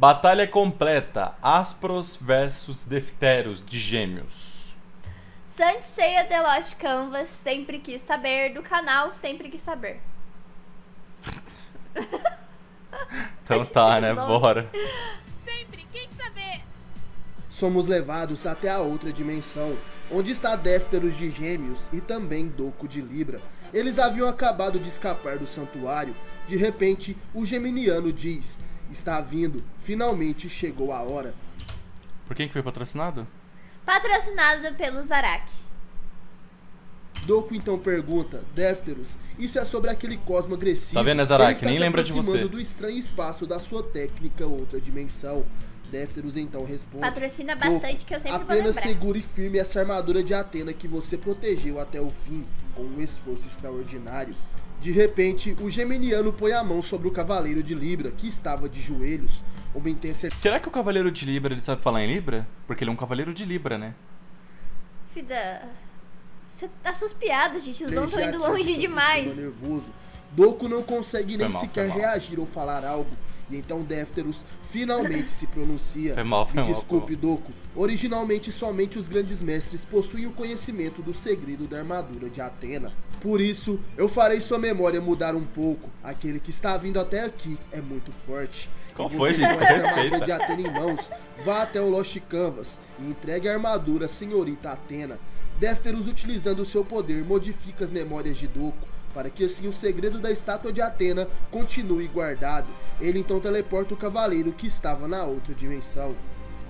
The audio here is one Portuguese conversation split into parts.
Batalha completa. Aspros versus Defteros de Gêmeos. Saint Seiya The Lost Canvas, sempre quis saber, do canal Sempre Quis Saber. Então tá, né? Bora. Sempre quis saber. Somos levados até a outra dimensão, onde está Défteros de Gêmeos e também Doku de Libra. Eles haviam acabado de escapar do santuário. De repente, o geminiano diz: está vindo, finalmente chegou a hora. Por quem que foi patrocinado? Patrocinado pelo Zaraki. Doku então pergunta: Défteros, isso é sobre aquele cosmo agressivo. Tá vendo, Zaraki? Ele está Nem se lembra de você. aproximando do estranho espaço da sua técnica outra dimensão. Défteros então responde: Patrocina bastante, Doku, que eu sempre vou apenas lembrar. segure firme essa armadura de Atena que você protegeu até o fim, com um esforço extraordinário. De repente, o geminiano põe a mão sobre o cavaleiro de Libra, que estava de joelhos. Uma intensa... Será que o Cavaleiro de Libra ele sabe falar em Libra? Porque ele é um Cavaleiro de Libra, né? Fida, você tá suspiado, gente. Os donos estão indo Energia longe ativa, demais. sistema nervoso. Doku não consegue nem Foi mal, sequer foi mal. reagir ou falar algo. E então Défteros finalmente se pronuncia. Foi mal, Me foi mal, desculpe, Doku. Originalmente, somente os grandes mestres possuem o conhecimento do segredo da armadura de Atena. Por isso, eu farei sua memória mudar um pouco. Aquele que está vindo até aqui é muito forte. Qual E foi, você, gente? com essa Respeita. armadura de Atena em mãos, vá até o Lost Canvas e entregue a armadura à senhorita Atena. Défteros, utilizando o seu poder, modifica as memórias de Doku, para que assim o segredo da estátua de Atena continue guardado. Ele então teleporta o cavaleiro que estava na outra dimensão.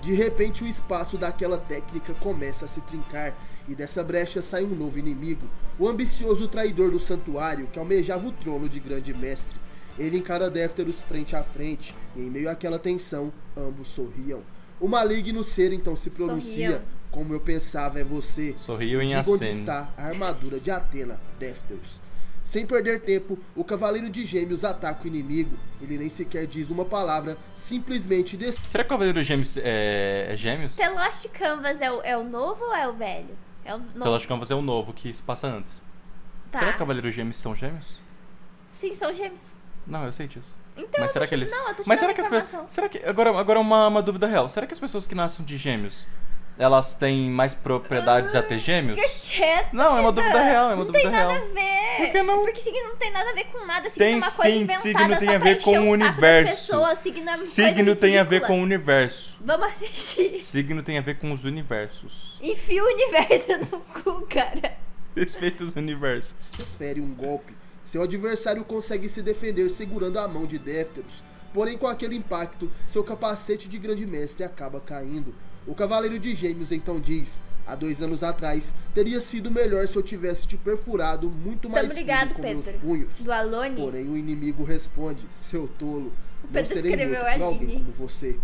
De repente, o espaço daquela técnica começa a se trincar, e dessa brecha sai um novo inimigo, o ambicioso traidor do santuário que almejava o trono de grande mestre. Ele encara Défteros frente a frente, e em meio àquela tensão, ambos sorriam. O maligno ser então se pronuncia: Sorriam. como eu pensava é você. Sorriu em Diga onde aceno. está a armadura de Atena, Défteros. Sem perder tempo, o Cavaleiro de Gêmeos ataca o inimigo. Ele nem sequer diz uma palavra, simplesmente Será que o Cavaleiro Gêmeos é Gêmeos? The Lost Canvas é o novo ou é o velho? É o novo. Então acho que vamos fazer o novo que se passa antes. Tá. Será que Cavaleiro Gêmeos são gêmeos? Sim, são gêmeos. Não, eu sei disso. Então, Mas eu será tô que eles. Não, eu tô te Mas dando será que as informação. pessoas. Será que. Agora uma dúvida real. Será que as pessoas que nascem de gêmeos elas têm mais propriedades a ter gêmeos? Fica quieto. Não, é uma dúvida real, é uma Não dúvida tem real. nada a ver. Por que não? Porque signo não tem nada a ver com nada. Signo é Tem uma coisa sim, inventada signo tem só a pra ver com encher o saco das universo. pessoas. Signo é uma Signo coisa tem a ver ridícula. com o universo. Vamos assistir. Signo tem a ver com os universos. Enfia o universo no cu, cara. Respeita os universos. desfere um golpe. Seu adversário consegue se defender segurando a mão de Défteros. Porém, com aquele impacto, seu capacete de grande mestre acaba caindo. O Cavaleiro de Gêmeos então diz: há 2 anos atrás, teria sido melhor se eu tivesse te perfurado muito mais Tamo ligado, fundo com meus Pedro. punhos. Do Alone. Porém, o inimigo responde: seu tolo, não Pedro serei escreveu morto por alguém Aline. como você.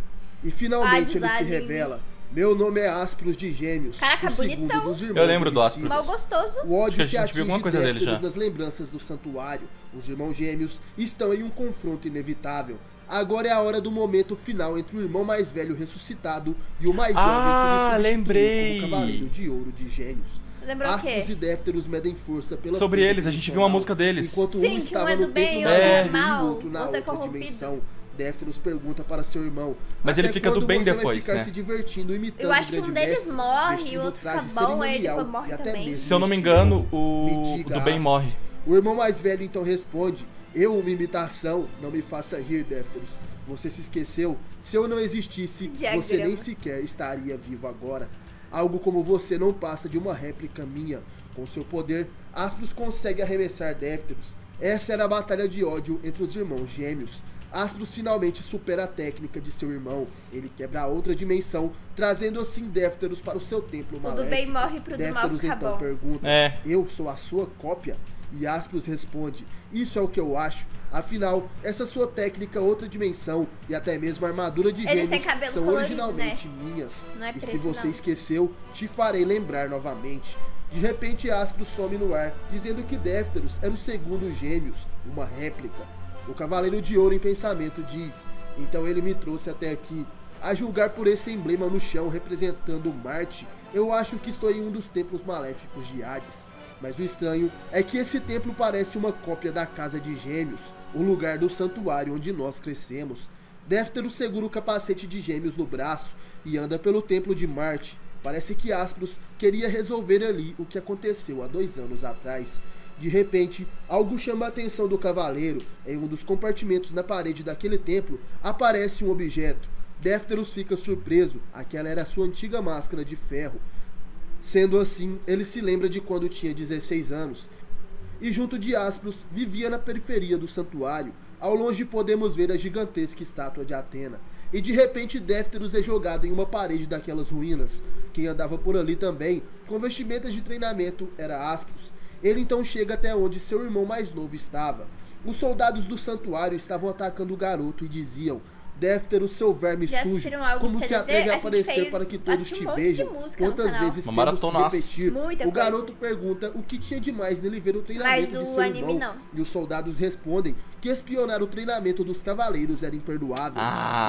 E finalmente ele se Aline. revela: meu nome é Aspros de Gêmeos. Caraca, o segundo bonitão. dos irmãos Eu lembro do homicidas. Aspros. Mal gostoso. O ódio Acho que a que gente atinge viu alguma coisa dele Défteros já. nas lembranças do santuário. Os irmãos gêmeos estão em um confronto inevitável. Agora é a hora do momento final entre o irmão mais velho ressuscitado e o mais jovem que ele substituiu lembrei. como Cavaleiro de Ouro de Gêmeos. Lembrou o Aspros quê? e Défteros medem força pela Sobre força eles, a gente viu uma dimensional, música deles. Enquanto Sim, um que um estava é do no bem, templo outro é maligno mal, e o outro na outro é outra corrompido. dimensão. Défteros pergunta para seu irmão: Mas ele até fica do quando bem você depois, vai ficar né? se divertindo imitando Eu acho que o grande um deles mestre, morre e vestindo o outro fica traje bom, aí cerimonial depois morre e até também. mesmo Se eu não me estilo engano, o Me do diga, bem Aspros. morre. O irmão mais velho então responde: eu, uma imitação, não me faça rir, Défteros. Você se esqueceu? Se eu não existisse, Diagrama. você nem sequer estaria vivo agora. Algo como você não passa de uma réplica minha. Com seu poder, Aspros consegue arremessar Défteros. Essa era a batalha de ódio entre os irmãos gêmeos. Aspros finalmente supera a técnica de seu irmão. Ele quebra a outra dimensão, trazendo assim Défteros para o seu templo O maléfico. do bem morre pro do mal Défteros ficar então bom. pergunta: É. eu sou a sua cópia? E Aspros responde: isso é o que eu acho. Afinal, essa sua técnica, outra dimensão e até mesmo a armadura de Eles têm gêmeos cabelo são colorido, originalmente minhas. Não é E se preto, você não. esqueceu, te farei lembrar novamente. De repente, Aspros some no ar, dizendo que Défteros era o segundo Gêmeos, uma réplica. O Cavaleiro de Ouro em pensamento diz: então ele me trouxe até aqui. A julgar por esse emblema no chão representando Marte, eu acho que estou em um dos templos maléficos de Hades. Mas o estranho é que esse templo parece uma cópia da Casa de Gêmeos, o lugar do santuário onde nós crescemos. Défteros segura o capacete de gêmeos no braço e anda pelo templo de Marte. Parece que Aspros queria resolver ali o que aconteceu há 2 anos atrás. De repente, algo chama a atenção do cavaleiro. Em um dos compartimentos na parede daquele templo, aparece um objeto. Défteros fica surpreso. Aquela era a sua antiga máscara de ferro. Sendo assim, ele se lembra de quando tinha 16 anos. E junto de Aspros, vivia na periferia do santuário. Ao longe podemos ver a gigantesca estátua de Atena. E de repente Défteros é jogado em uma parede daquelas ruínas. Quem andava por ali também, com vestimentas de treinamento, era Aspros. Ele então chega até onde seu irmão mais novo estava. Os soldados do santuário estavam atacando o garoto e diziam: Défteros, seu verme sujo, como se atreve a aparecer para que todos te vejam? Quantas vezes temos que repetir? O garoto pergunta o que tinha de mais nele ver o treinamento de seu irmão. E os soldados respondem que espionar o treinamento dos cavaleiros era imperdoável.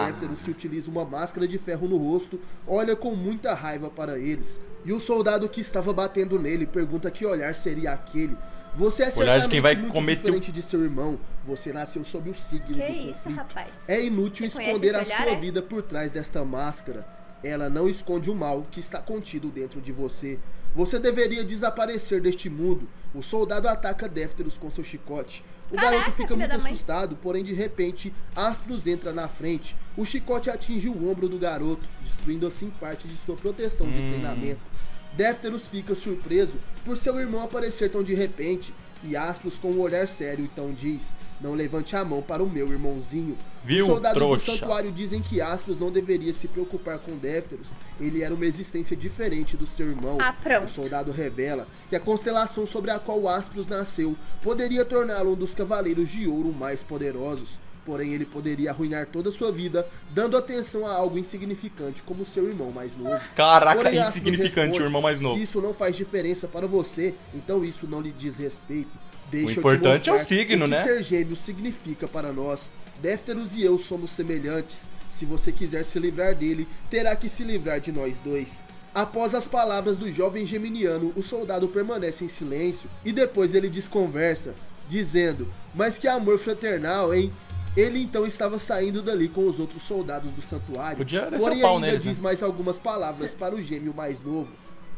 Défteros, que utiliza uma máscara de ferro no rosto, olha com muita raiva para eles. E o soldado que estava batendo nele pergunta que olhar seria aquele. Você é certamente muito diferente de seu irmão. Você nasceu sob o signo do conflito. Rapaz? É inútil esconder a sua vida por trás desta máscara. Ela não esconde o mal que está contido dentro de você. Você deveria desaparecer deste mundo. O soldado ataca Défteros com seu chicote. O garoto fica muito assustado, porém de repente Aspros entra na frente. O chicote atinge o ombro do garoto, destruindo assim parte de sua proteção de treinamento. Défteros fica surpreso por seu irmão aparecer tão de repente, e Aspros, com um olhar sério, então diz: não levante a mão para o meu irmãozinho. Os soldados do santuário dizem que Aspros não deveria se preocupar com Défteros. Ele era uma existência diferente do seu irmão. O soldado revela que a constelação sobre a qual Aspros nasceu poderia torná-lo um dos cavaleiros de ouro mais poderosos. Porém, ele poderia arruinar toda a sua vida, dando atenção a algo insignificante como seu irmão mais novo. Caraca, porém, insignificante responde: o irmão mais novo. Se isso não faz diferença para você, então isso não lhe diz respeito. Deixa o importante é o signo, o que né? ser gêmeo significa para nós. Défteros e eu somos semelhantes. Se você quiser se livrar dele, terá que se livrar de nós dois. Após as palavras do jovem geminiano, o soldado permanece em silêncio e depois ele desconversa, dizendo: mas que amor fraternal, hein? Ele então estava saindo dali com os outros soldados do santuário, porém ainda diz mais algumas palavras para o gêmeo mais novo.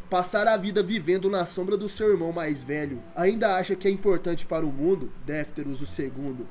Passar a vida vivendo na sombra do seu irmão mais velho. Ainda acha que é importante para o mundo? Défteros o segundo.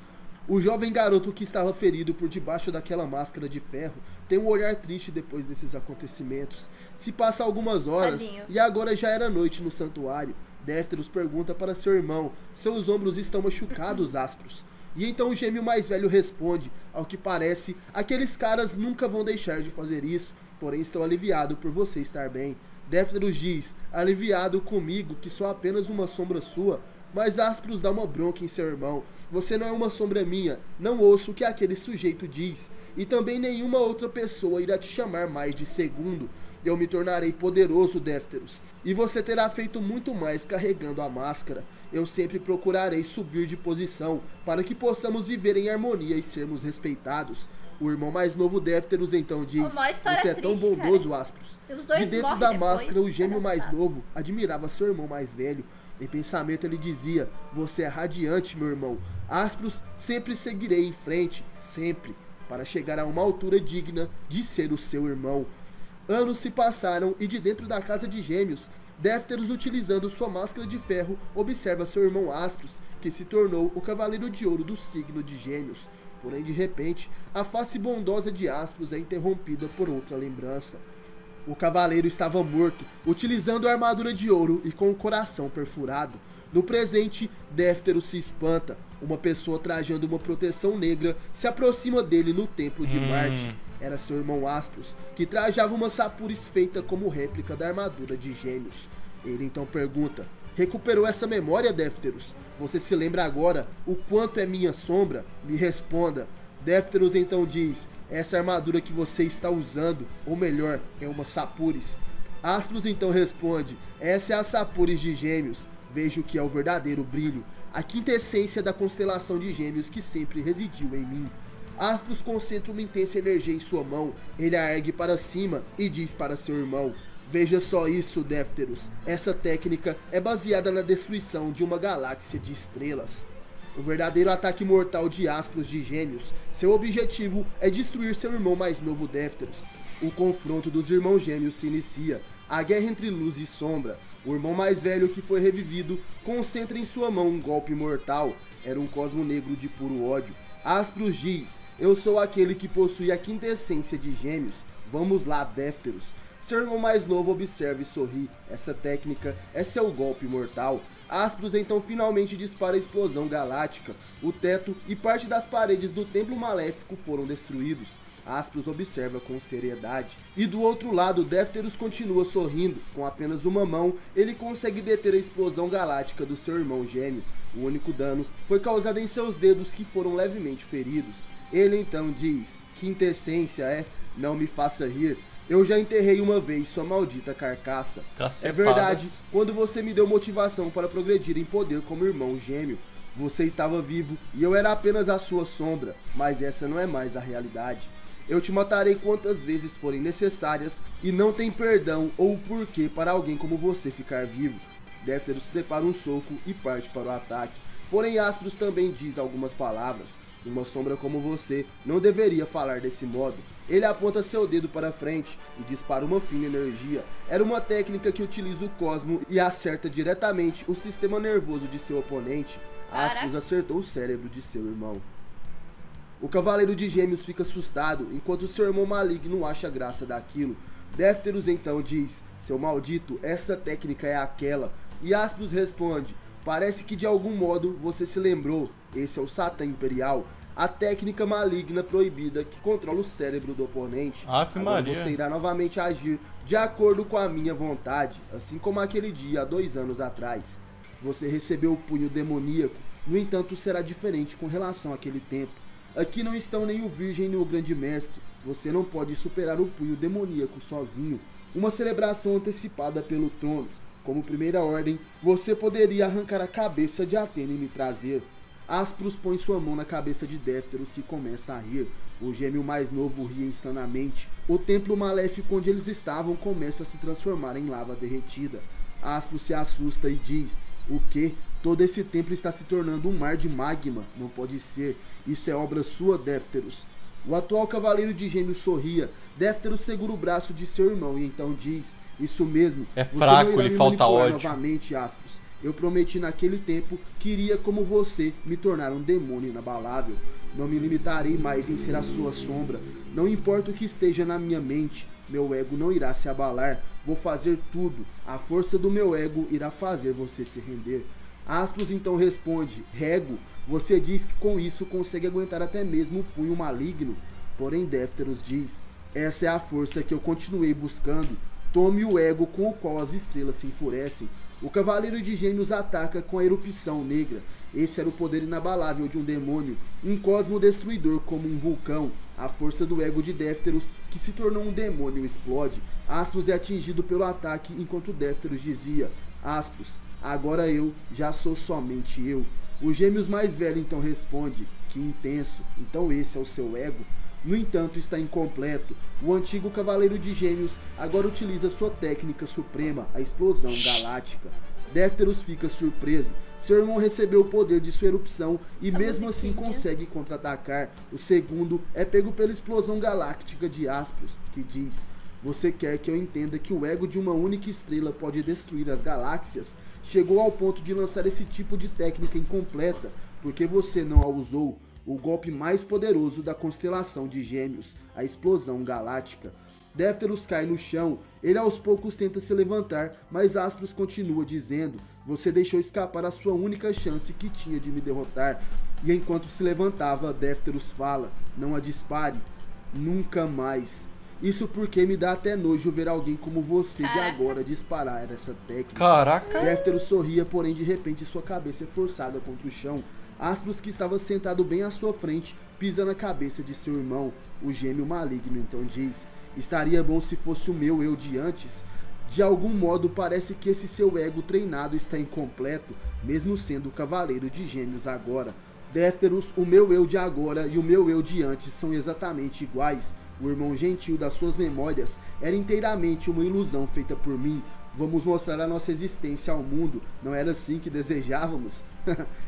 O jovem garoto que estava ferido por debaixo daquela máscara de ferro tem um olhar triste depois desses acontecimentos. Se passa algumas horas e agora já era noite no santuário. Défteros pergunta para seu irmão: seus ombros estão machucados, Aspros? E então o gêmeo mais velho responde: ao que parece, aqueles caras nunca vão deixar de fazer isso, porém estou aliviado por você estar bem. Défteros diz: aliviado comigo, que sou apenas uma sombra sua? Mas Aspros dá uma bronca em seu irmão: você não é uma sombra minha, não ouço o que aquele sujeito diz, e também nenhuma outra pessoa irá te chamar mais de segundo. Eu me tornarei poderoso, Défteros, e você terá feito muito mais carregando a máscara. Eu sempre procurarei subir de posição para que possamos viver em harmonia e sermos respeitados. O irmão mais novo Défteros então diz: você é tão bondoso, Aspros. De dentro da máscara, o gêmeo mais novo admirava seu irmão mais velho. Em pensamento ele dizia: você é radiante, meu irmão. Aspros, sempre seguirei em frente, sempre, para chegar a uma altura digna de ser o seu irmão. Anos se passaram e de dentro da casa de gêmeos, Défteros, utilizando sua máscara de ferro, observa seu irmão Aspros, que se tornou o cavaleiro de ouro do signo de Gêmeos. Porém, de repente, a face bondosa de Aspros é interrompida por outra lembrança. O cavaleiro estava morto, utilizando a armadura de ouro e com o coração perfurado. No presente, Défteros se espanta. Uma pessoa trajando uma proteção negra se aproxima dele no templo de Marte. Era seu irmão Aspros, que trajava uma sapures feita como réplica da armadura de Gêmeos. Ele então pergunta: recuperou essa memória, Défteros? Você se lembra agora o quanto é minha sombra? Me responda. Défteros então diz: essa armadura que você está usando, ou melhor, é uma sapures. Aspros então responde: essa é a sapures de Gêmeos. Vejo que é o verdadeiro brilho, a quintessência da constelação de Gêmeos que sempre residiu em mim. Aspros concentra uma intensa energia em sua mão. Ele a ergue para cima e diz para seu irmão: veja só isso, Défteros. Essa técnica é baseada na destruição de uma galáxia de estrelas. o verdadeiro ataque mortal de Aspros de Gêmeos. Seu objetivo é destruir seu irmão mais novo Défteros. O confronto dos irmãos gêmeos se inicia, a guerra entre luz e sombra. O irmão mais velho, que foi revivido, concentra em sua mão um golpe mortal. Era um cosmo negro de puro ódio. Aspros diz: eu sou aquele que possui a quintessência de Gêmeos. Vamos lá, Défteros. Seu irmão mais novo observa e sorri. Essa técnica é seu golpe mortal. Aspros então finalmente dispara a explosão galáctica. O teto e parte das paredes do templo maléfico foram destruídos. Aspros observa com seriedade. E do outro lado, Défteros continua sorrindo. Com apenas uma mão, ele consegue deter a explosão galáctica do seu irmão gêmeo. O único dano foi causado em seus dedos, que foram levemente feridos. Ele então diz: quintessência é, não me faça rir. Eu já enterrei uma vez sua maldita carcaça. Cacepadas. É verdade, quando você me deu motivação para progredir em poder como irmão gêmeo. Você estava vivo e eu era apenas a sua sombra, mas essa não é mais a realidade. Eu te matarei quantas vezes forem necessárias e não tem perdão ou porquê para alguém como você ficar vivo. Défteros prepara um soco e parte para o ataque. Porém, Aspros também diz algumas palavras. Uma sombra como você não deveria falar desse modo. Ele aponta seu dedo para frente e dispara uma fina energia. Era uma técnica que utiliza o cosmo e acerta diretamente o sistema nervoso de seu oponente. Aspros acertou o cérebro de seu irmão. O Cavaleiro de Gêmeos fica assustado, enquanto seu irmão maligno acha graça daquilo. Défteros então diz: seu maldito, essa técnica é aquela. E Aspros responde: parece que de algum modo você se lembrou. Esse é o Satã Imperial, a técnica maligna proibida que controla o cérebro do oponente. Agora você irá novamente agir de acordo com a minha vontade, assim como aquele dia há 2 anos atrás. Você recebeu o punho demoníaco, no entanto será diferente com relação àquele tempo. Aqui não estão nem o Virgem nem o Grande Mestre. Você não pode superar o punho demoníaco sozinho. Uma celebração antecipada pelo trono. Como primeira ordem, você poderia arrancar a cabeça de Atena e me trazer. Aspros põe sua mão na cabeça de Défteros, que começa a rir. O gêmeo mais novo ri insanamente. O templo maléfico onde eles estavam começa a se transformar em lava derretida. Aspros se assusta e diz: o quê? Todo esse templo está se tornando um mar de magma. Não pode ser. Isso é obra sua, Défteros. O atual Cavaleiro de Gêmeos sorria. Défteros segura o braço de seu irmão e então diz: isso mesmo. É fraco, você não irá lhe falta ódio. Novamente, Aspros. Eu prometi naquele tempo que iria, como você, me tornar um demônio inabalável. Não me limitarei mais em ser a sua sombra. Não importa o que esteja na minha mente. Meu ego não irá se abalar. Vou fazer tudo. A força do meu ego irá fazer você se render. Aspros então responde: ego? Você diz que com isso consegue aguentar até mesmo o punho maligno. Porém, Défteros diz: essa é a força que eu continuei buscando. Tome o ego com o qual as estrelas se enfurecem. O Cavaleiro de Gêmeos ataca com a erupção negra. Esse era o poder inabalável de um demônio, um cosmo destruidor como um vulcão. A força do ego de Défteros, que se tornou um demônio, explode. Aspros é atingido pelo ataque, enquanto Défteros dizia: Aspros, agora eu já sou somente eu. O Gêmeos mais velho então responde: que intenso, então esse é o seu ego? No entanto, está incompleto. O antigo Cavaleiro de Gêmeos agora utiliza sua técnica suprema, a explosão galáctica. Défteros fica surpreso. Seu irmão recebeu o poder de sua erupção e mesmo assim consegue contra-atacar. O segundo é pego pela explosão galáctica de Aspros, que diz: você quer que eu entenda que o ego de uma única estrela pode destruir as galáxias? Chegou ao ponto de lançar esse tipo de técnica incompleta, porque você não a usou. O golpe mais poderoso da constelação de Gêmeos, a explosão galáctica. Défteros cai no chão. Ele aos poucos tenta se levantar, mas Aspros continua dizendo: você deixou escapar a sua única chance que tinha de me derrotar. E enquanto se levantava, Défteros fala: não a dispare, nunca mais. Isso porque me dá até nojo ver alguém como você de agora disparar essa técnica. Caraca! Défteros sorria, porém de repente sua cabeça é forçada contra o chão. Aspros, que estava sentado bem à sua frente, pisa na cabeça de seu irmão. O gêmeo maligno então diz: estaria bom se fosse o meu eu de antes. De algum modo parece que esse seu ego treinado está incompleto, mesmo sendo o Cavaleiro de Gêmeos agora. Défteros, o meu eu de agora e o meu eu de antes são exatamente iguais. O irmão gentil das suas memórias era inteiramente uma ilusão feita por mim. Vamos mostrar a nossa existência ao mundo. Não era assim que desejávamos?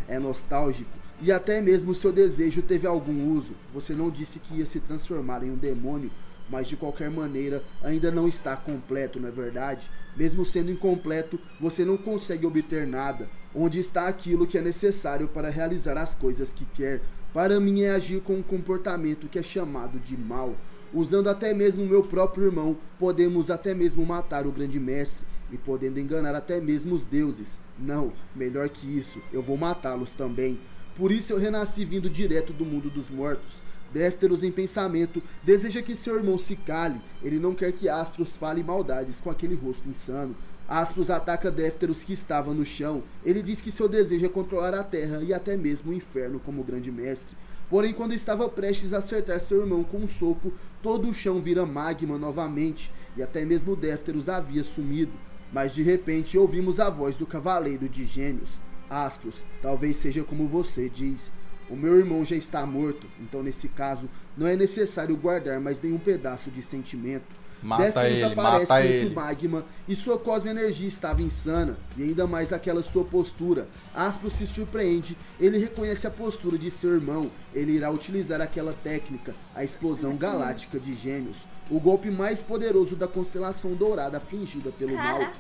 É nostálgico. e até mesmo seu desejo teve algum uso. Você não disse que ia se transformar em um demônio, mas de qualquer maneira ainda não está completo, não é verdade? Mesmo sendo incompleto, você não consegue obter nada. Onde está aquilo que é necessário para realizar as coisas que quer? Para mim é agir com um comportamento que é chamado de mal. Usando até mesmo meu próprio irmão, podemos até mesmo matar o grande mestre, e podendo enganar até mesmo os deuses. Não, melhor que isso, eu vou matá-los também. Por isso eu renasci vindo direto do mundo dos mortos. Défteros em pensamento deseja que seu irmão se cale. Ele não quer que Aspros fale maldades com aquele rosto insano. Aspros ataca Défteros que estava no chão. Ele diz que seu desejo é controlar a terra e até mesmo o inferno como grande mestre. Porém, quando estava prestes a acertar seu irmão com um soco, todo o chão vira magma novamente, e até mesmo Défteros havia sumido. Mas de repente ouvimos a voz do Cavaleiro de Gêmeos. Aspros, talvez seja como você diz. O meu irmão já está morto, então nesse caso não é necessário guardar mais nenhum pedaço de sentimento. Défteros aparece entre o magma e sua cosmoenergia estava insana, e ainda mais aquela sua postura. Aspros se surpreende, ele reconhece a postura de seu irmão, ele irá utilizar aquela técnica, a explosão galáctica de Gêmeos, o golpe mais poderoso da constelação dourada afligida pelo mal.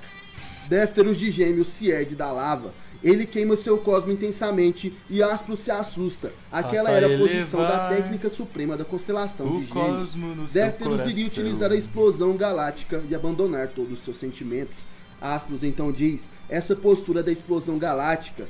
Défteros de Gêmeos se ergue da lava. Ele queima seu cosmo intensamente e Aspros se assusta. Aquela era a posição da técnica suprema da constelação de Gêmeos. Défteros iria utilizar a explosão galáctica e abandonar todos os seus sentimentos. Aspros então diz, essa postura da explosão galáctica,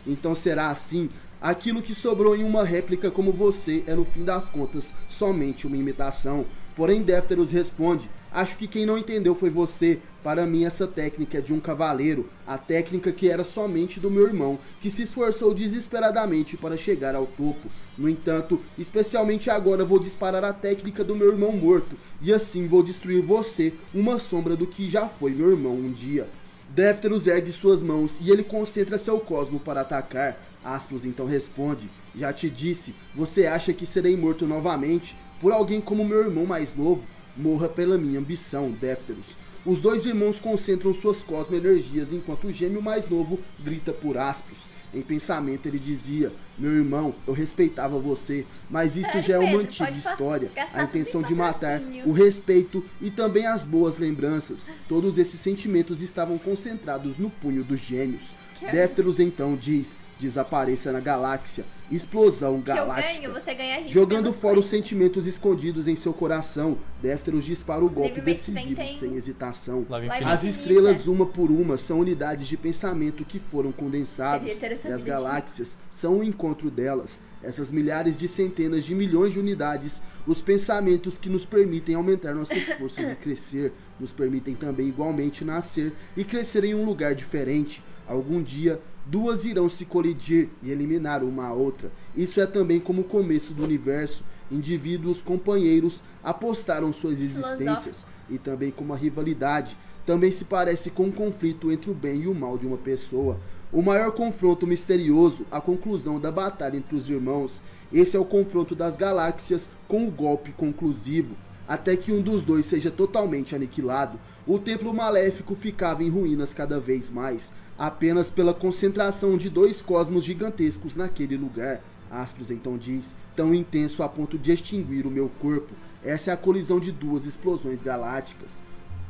então será assim. Aquilo que sobrou em uma réplica como você é no fim das contas somente uma imitação. Porém Défteros responde, acho que quem não entendeu foi você. Para mim essa técnica é de um cavaleiro, a técnica que era somente do meu irmão, que se esforçou desesperadamente para chegar ao topo. No entanto, especialmente agora vou disparar a técnica do meu irmão morto, e assim vou destruir você, uma sombra do que já foi meu irmão um dia. Défteros ergue suas mãos e ele concentra seu cosmo para atacar. Aspros então responde, já te disse, você acha que serei morto novamente por alguém como meu irmão mais novo? Morra pela minha ambição, Défteros. Os dois irmãos concentram suas cosmo-energias enquanto o gêmeo mais novo grita por Aspros. Em pensamento ele dizia, meu irmão, eu respeitava você, mas isto já é uma antiga história. A intenção de matar, o respeito e também as boas lembranças. Todos esses sentimentos estavam concentrados no punho dos gêmeos. Défteros então diz, desapareça na galáxia, explosão galáctica. Você ganha, jogando fora os sentimentos escondidos em seu coração, Défteros dispara o golpe decisivo sem hesitação. As estrelas, uma por uma, são unidades de pensamento que foram condensadas, e as galáxias são o encontro delas. Essas milhares de centenas de milhões de unidades, os pensamentos que nos permitem aumentar nossas forças e crescer, nos permitem também igualmente nascer e crescer em um lugar diferente. Algum dia, duas irão se colidir e eliminar uma a outra. Isso é também como o começo do universo. Indivíduos companheiros apostaram suas existências. E também como a rivalidade também se parece com um conflito entre o bem e o mal de uma pessoa. O maior confronto misterioso, a conclusão da batalha entre os irmãos. Esse é o confronto das galáxias com o golpe conclusivo, até que um dos dois seja totalmente aniquilado. O templo maléfico ficava em ruínas cada vez mais, apenas pela concentração de dois cosmos gigantescos naquele lugar. Aspros então diz, tão intenso a ponto de extinguir o meu corpo. Essa é a colisão de duas explosões galácticas.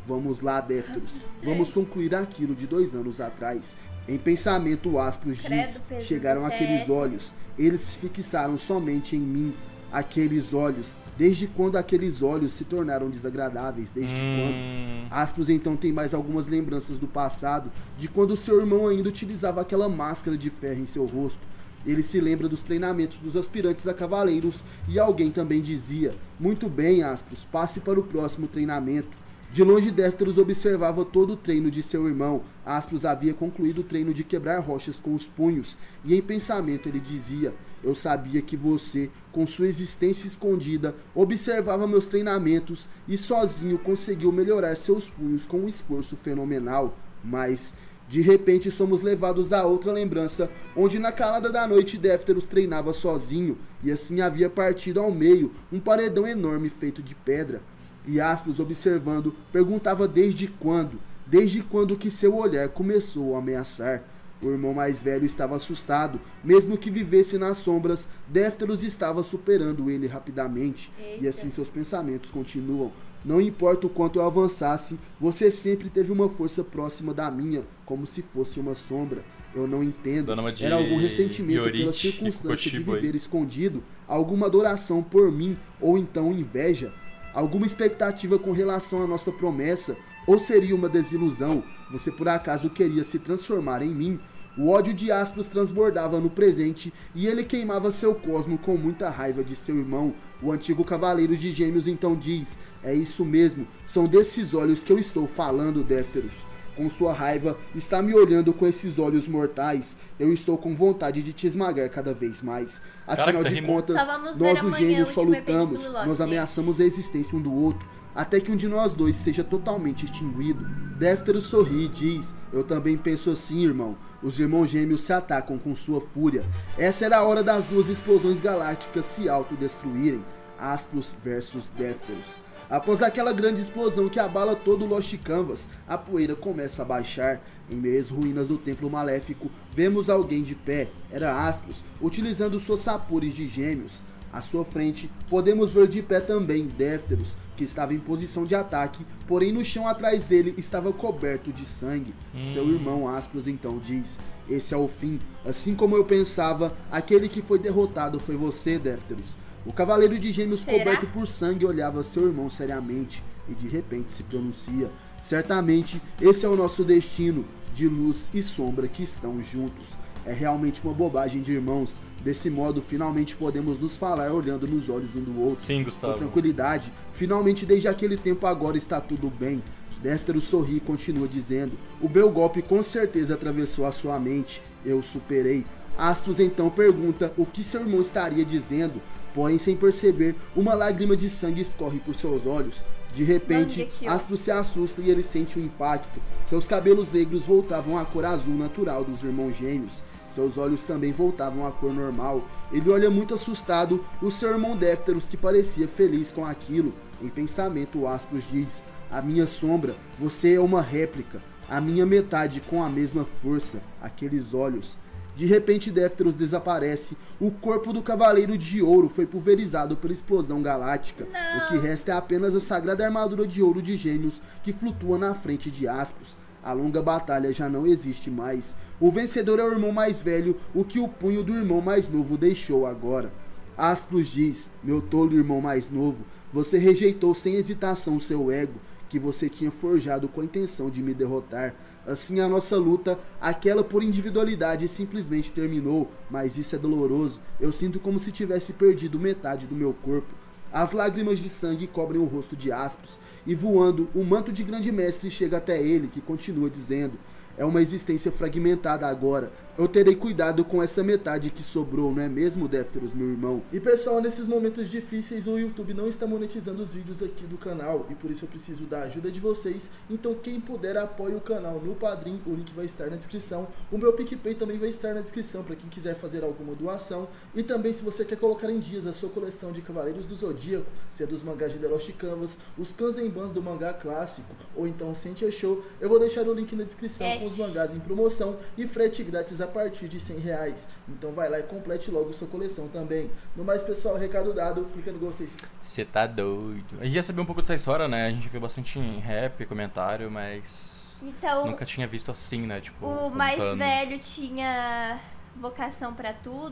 Vamos lá, Défteros, vamos concluir aquilo de 2 anos atrás. Em pensamento, Aspros diz, chegaram aqueles olhos, eles se fixaram somente em mim. Aqueles olhos, desde quando aqueles olhos se tornaram desagradáveis? Desde quando? Aspros então tem mais algumas lembranças do passado, de quando seu irmão ainda utilizava aquela máscara de ferro em seu rosto. Ele se lembra dos treinamentos dos aspirantes a cavaleiros e alguém também dizia, muito bem, Aspros, passe para o próximo treinamento. De longe, Défteros observava todo o treino de seu irmão. Aspros havia concluído o treino de quebrar rochas com os punhos, e em pensamento ele dizia, eu sabia que você, com sua existência escondida, observava meus treinamentos e sozinho conseguiu melhorar seus punhos com um esforço fenomenal. Mas, de repente, somos levados a outra lembrança, onde na calada da noite Défteros treinava sozinho, e assim havia partido ao meio um paredão enorme feito de pedra. E Aspros, observando, perguntava desde quando que seu olhar começou a ameaçar. O irmão mais velho estava assustado. Mesmo que vivesse nas sombras, Défteros estava superando ele rapidamente. Eita. E assim seus pensamentos continuam. Não importa o quanto eu avançasse, você sempre teve uma força próxima da minha, como se fosse uma sombra. Eu não entendo. Era algum ressentimento pela circunstância de viver escondido, alguma adoração por mim, ou então inveja, alguma expectativa com relação à nossa promessa, ou seria uma desilusão? Você por acaso queria se transformar em mim? O ódio de Aspros transbordava no presente e ele queimava seu cosmo com muita raiva de seu irmão. O antigo Cavaleiro de Gêmeos então diz: é isso mesmo, são desses olhos que eu estou falando, Défteros. Com sua raiva, está me olhando com esses olhos mortais. Eu estou com vontade de te esmagar cada vez mais. Afinal de contas, nós os gêmeos só lutamos, nós ameaçamos a existência um do outro, até que um de nós dois seja totalmente extinguido. Défteros sorri e diz: eu também penso assim, irmão. Os irmãos gêmeos se atacam com sua fúria. Essa era a hora das duas explosões galácticas se autodestruírem. Aspros versus Défteros. Após aquela grande explosão que abala todo o Lost Canvas, a poeira começa a baixar. Em meio às ruínas do templo maléfico, vemos alguém de pé. Era Aspros, utilizando suas sapores de gêmeos. À sua frente, podemos ver de pé também Défteros, que estava em posição de ataque, porém no chão atrás dele estava coberto de sangue. Seu irmão Aspros então diz: esse é o fim. Assim como eu pensava, aquele que foi derrotado foi você, Défteros. O Cavaleiro de Gêmeos coberto por sangue olhava seu irmão seriamente e de repente se pronuncia: certamente esse é o nosso destino, de luz e sombra que estão juntos. É realmente uma bobagem de irmãos. Desse modo, finalmente podemos nos falar olhando nos olhos um do outro. Sim, Gustavo. Com tranquilidade. Finalmente, desde aquele tempo agora está tudo bem. Défteros sorri e continua dizendo: o meu golpe com certeza atravessou a sua mente. Eu superei. Aspros então pergunta o que seu irmão estaria dizendo. Porém, sem perceber, uma lágrima de sangue escorre por seus olhos. De repente, Aspros se assusta e ele sente um impacto. Seus cabelos negros voltavam à cor azul natural dos irmãos gêmeos. Seus olhos também voltavam à cor normal. Ele olha muito assustado o seu irmão Défteros, que parecia feliz com aquilo. Em pensamento, Aspros diz: a minha sombra, você é uma réplica. A minha metade com a mesma força. Aqueles olhos. De repente, Défteros desaparece. O corpo do Cavaleiro de Ouro foi pulverizado pela explosão galáctica. O que resta é apenas a sagrada armadura de ouro de Gêmeos que flutua na frente de Aspros. A longa batalha já não existe mais. O vencedor é o irmão mais velho, o que o punho do irmão mais novo deixou agora. Aspros diz: meu tolo irmão mais novo, você rejeitou sem hesitação seu ego, que você tinha forjado com a intenção de me derrotar. Assim a nossa luta, aquela por individualidade, simplesmente terminou, mas isso é doloroso. Eu sinto como se tivesse perdido metade do meu corpo. As lágrimas de sangue cobrem o rosto de Aspros, e voando, o manto de grande mestre chega até ele, que continua dizendo: é uma existência fragmentada agora. Eu terei cuidado com essa metade que sobrou, não é mesmo, Défteros, meu irmão? E pessoal, nesses momentos difíceis o YouTube não está monetizando os vídeos aqui do canal, e por isso eu preciso da ajuda de vocês. Então quem puder, apoie o canal no Padrim, o link vai estar na descrição. O meu PicPay também vai estar na descrição para quem quiser fazer alguma doação. E também, se você quer colocar em dias a sua coleção de Cavaleiros do Zodíaco, se é dos mangás de The Lost Canvas, os Kanzenbans do mangá clássico, ou então o Sentia Show, eu vou deixar o link na descrição com os mangás em promoção e frete grátis a partir de R$100. Então vai lá e complete logo sua coleção também. No mais, pessoal, recado dado, clica no gostei. Você tá doido. A gente já sabia um pouco dessa história, né? A gente viu bastante em rap, comentário, mas então, nunca tinha visto assim, né? Tipo, o mais velho tinha vocação pra tudo,